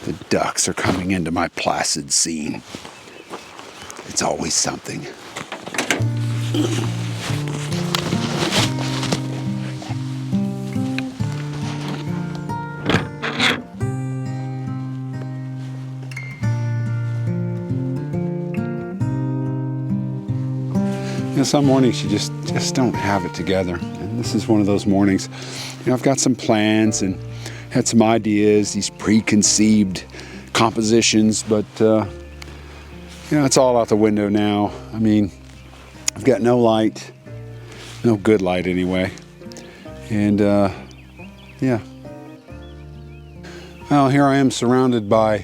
The ducks are coming into my placid scene. It's always something. You know, some mornings you just don't have it together. And this is one of those mornings. You know, I've got some plans and had some ideas, these preconceived compositions, but you know, it's all out the window now. I mean, I've got no light, no good light anyway. And yeah. Well, here I am surrounded by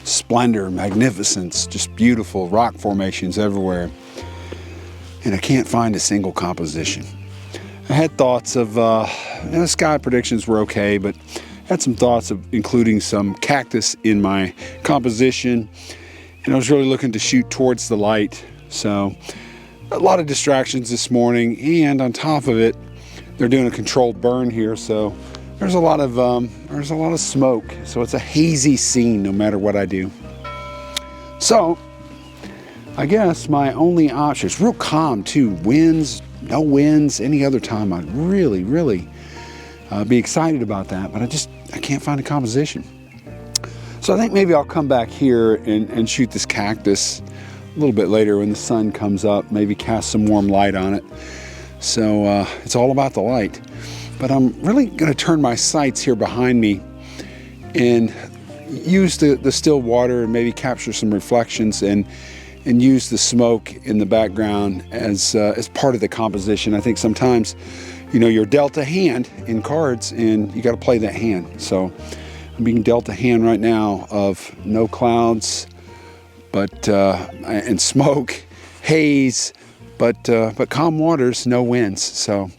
splendor, magnificence, just beautiful rock formations everywhere. And I can't find a single composition. I had thoughts of, you know, sky predictions were okay, but I had some thoughts of including some cactus in my composition. And I was really looking to shoot towards the light. So a lot of distractions this morning, and on top of it, they're doing a controlled burn here. So there's a lot of smoke. So it's a hazy scene no matter what I do. So I guess my only option is real calm too. Winds, no winds, any other time I'd really be excited about that, but I can't find a composition. So I think maybe I'll come back here and shoot this cactus a little bit later when the sun comes up, maybe cast some warm light on it. So it's all about the light. But I'm really gonna turn my sights here behind me and use the still water and maybe capture some reflections and use the smoke in the background as part of the composition. I think sometimes, you know, you're dealt a hand in cards and you got to play that hand. So I'm being dealt a hand right now of no clouds, but and smoke, haze, but calm waters, no winds. So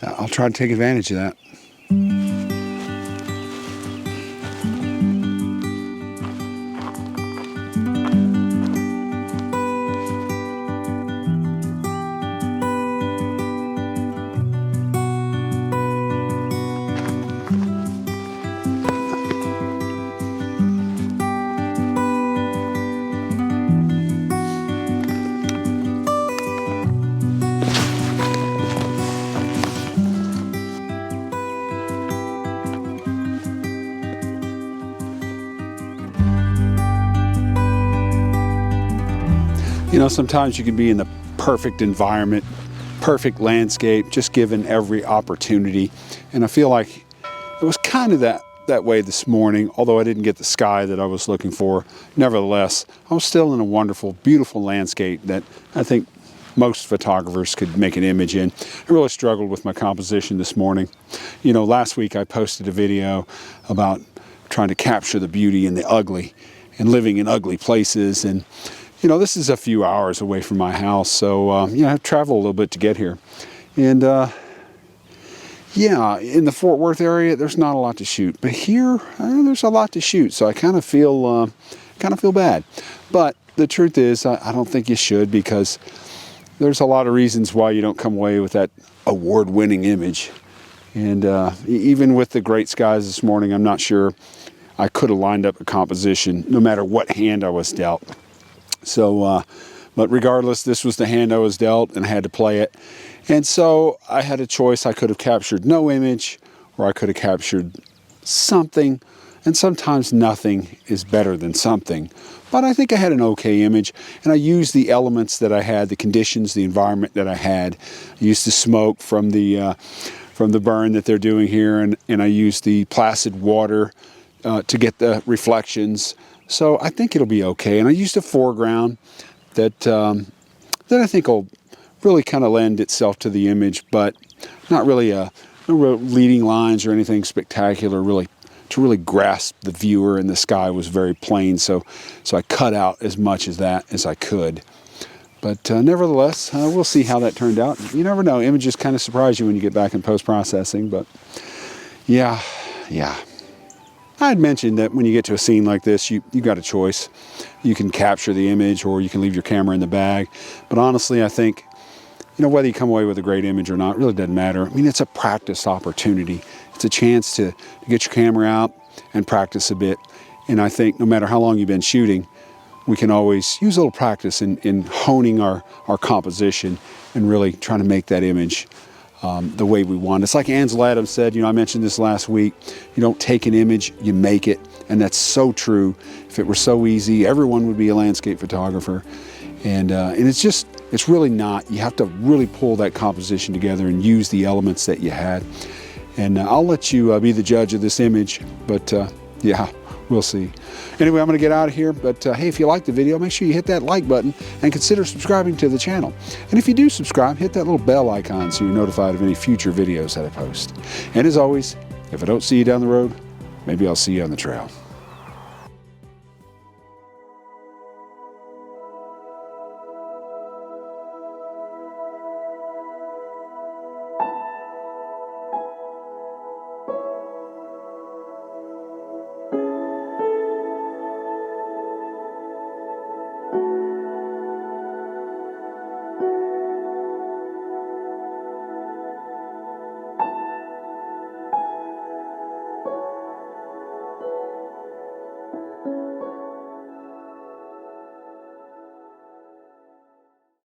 I'll try to take advantage of that. You know, sometimes you can be in the perfect environment, perfect landscape, just given every opportunity. And I feel like it was kind of that way this morning, although I didn't get the sky that I was looking for. Nevertheless, I was still in a wonderful, beautiful landscape that I think most photographers could make an image in. I really struggled with my composition this morning. You know, last week I posted a video about trying to capture the beauty in the ugly and living in ugly places. And you know, this is a few hours away from my house, so you know, I have to travel a little bit to get here. And yeah, in the Fort Worth area, there's not a lot to shoot, but here there's a lot to shoot. So I kind of feel bad. But the truth is, I don't think you should, because there's a lot of reasons why you don't come away with that award-winning image. And even with the great skies this morning, I'm not sure I could have lined up a composition, no matter what hand I was dealt. So, but regardless, this was the hand I was dealt and I had to play it. And so I had a choice. I could have captured no image, or I could have captured something. And sometimes nothing is better than something. But I think I had an okay image, and I used the elements that I had, the conditions, the environment that I had. I used the smoke from the burn that they're doing here, and I used the placid water to get the reflections. So I think it'll be okay. And I used a foreground that I think will really kind of lend itself to the image, but not really no real leading lines or anything spectacular really to really grasp the viewer, and the sky was very plain. So I cut out as much as that as I could. But nevertheless, we'll see how that turned out. You never know. Images kind of surprise you when you get back in post-processing, but yeah. I had mentioned that when you get to a scene like this, you got a choice. You can capture the image, or you can leave your camera in the bag. But honestly, I think, you know, whether you come away with a great image or not, really doesn't matter. I mean, it's a practice opportunity. It's a chance to get your camera out and practice a bit. And I think no matter how long you've been shooting, we can always use a little practice in honing our composition and really trying to make that image the way we want. It's like Ansel Adams said, I mentioned this last week, you don't take an image, you make it. And that's so true. If it were so easy, everyone would be a landscape photographer. And it's really not. You have to really pull that composition together and use the elements that you had. And I'll let you be the judge of this image, but yeah, we'll see. Anyway, I'm going to get out of here, but hey, if you liked the video, make sure you hit that like button and consider subscribing to the channel. And if you do subscribe, hit that little bell icon so you're notified of any future videos that I post. And as always, if I don't see you down the road, maybe I'll see you on the trail.